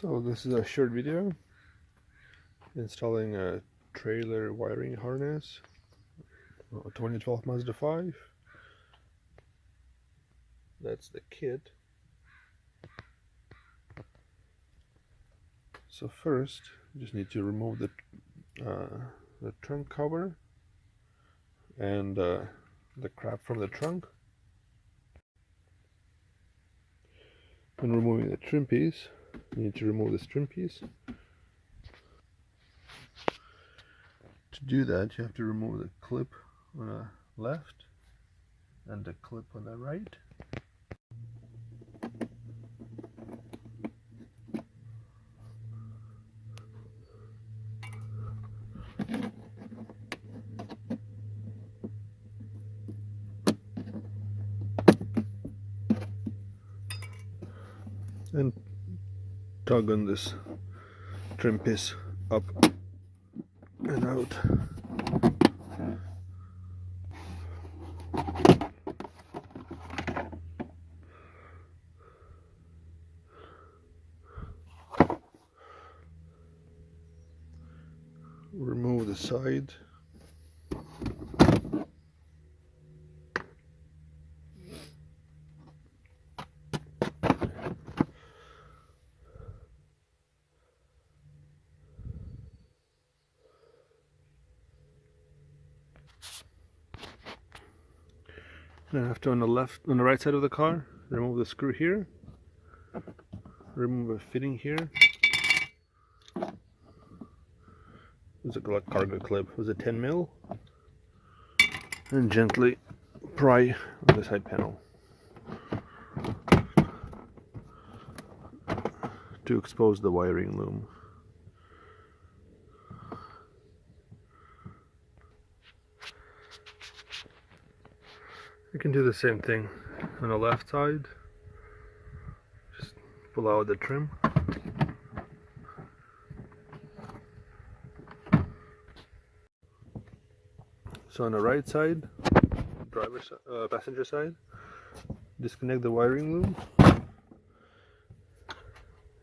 So this is a short video installing a trailer wiring harness, a 2012 Mazda 5. That's the kit. So first, you just need to remove the trunk cover and the crap from the trunk. When removing the trim piece, you need to remove this trim piece. To do that, you have to remove the clip on the left and the clip on the right. And tug on this trim piece up and out. Remove the side. Then after on the right side of the car, remove the screw here, remove a fitting here. It's a cargo clip, it was a 10 mil, and gently pry on the side panel to expose the wiring loom. You can do the same thing on the left side. Just pull out the trim. So on the right side, passenger side, disconnect the wiring loom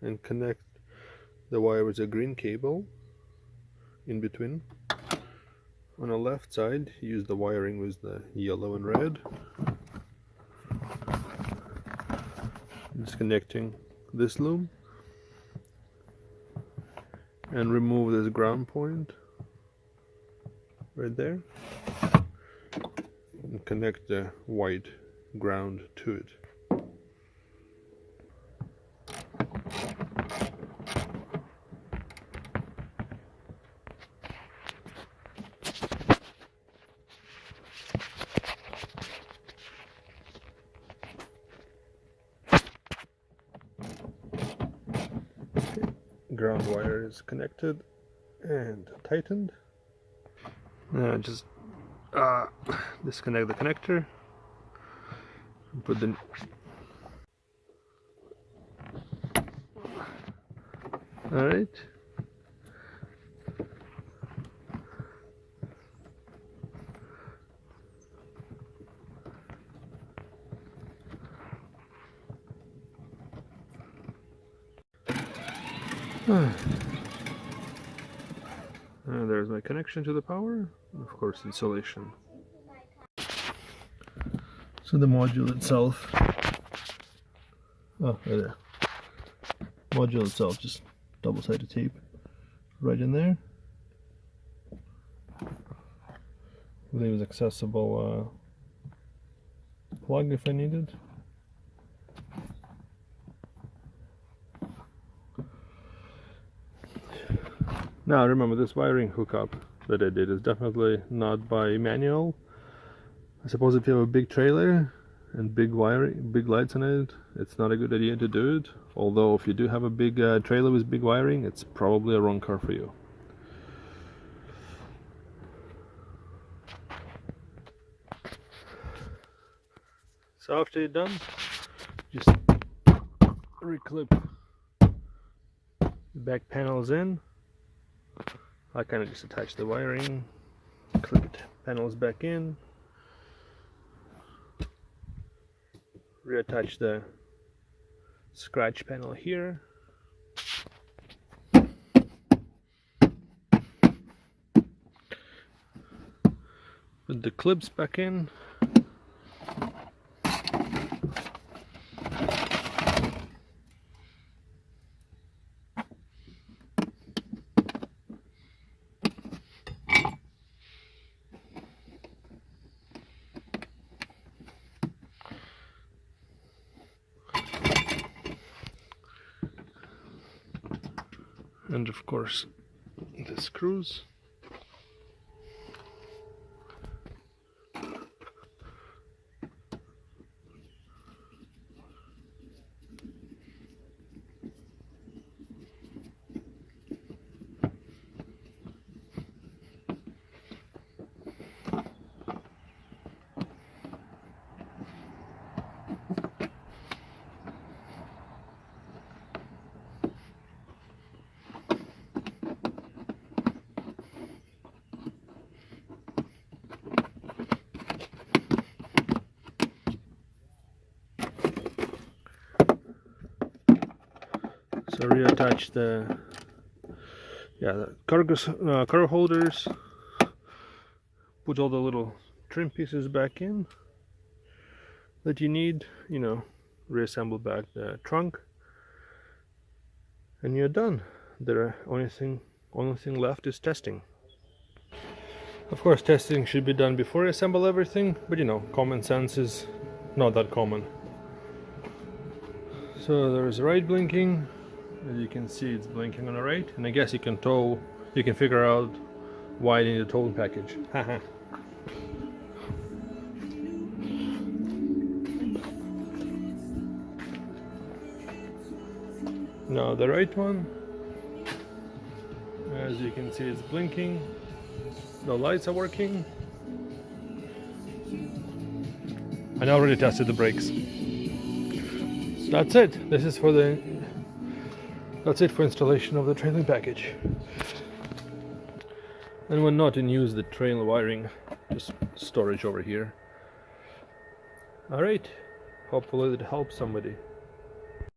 and connect the wire with a green cable in between. On the left side, use the wiring with the yellow and red. Disconnecting this loom and remove this ground point right there and connect the white ground to it. Ground wire is connected and tightened. Now just disconnect the connector and put the alright. And there's my connection to the power, and of course insulation. So the module itself, right there. Module itself, just double-sided tape right in there. I believe it's accessible plug if I needed. Now remember, this wiring hookup that I did is definitely not by manual. I suppose if you have a big trailer and big lights on it, it's not a good idea to do it. Although if you do have a big trailer with big wiring, it's probably a wrong car for you. So after you're done, just reclip the back panels in. I kind of just attach the wiring, clip the panels back in, reattach the scratch panel here, Put the clips back in. And of course the screws. So reattach the cargo holders. Put all the little trim pieces back in that you need. You know, reassemble back the trunk, and you're done. The only thing left is testing. Of course, testing should be done before you assemble everything, but you know, common sense is not that common. So there's right blinking. As you can see, it's blinking on the right, and I guess you can figure out why you need a towing package. Haha. Now the right one, as you can see, it's blinking. The lights are working. I already tested the brakes. That's it. That's it for installation of the trailing package. And when not in use, the trail wiring, just storage over here. Alright, hopefully it helps somebody.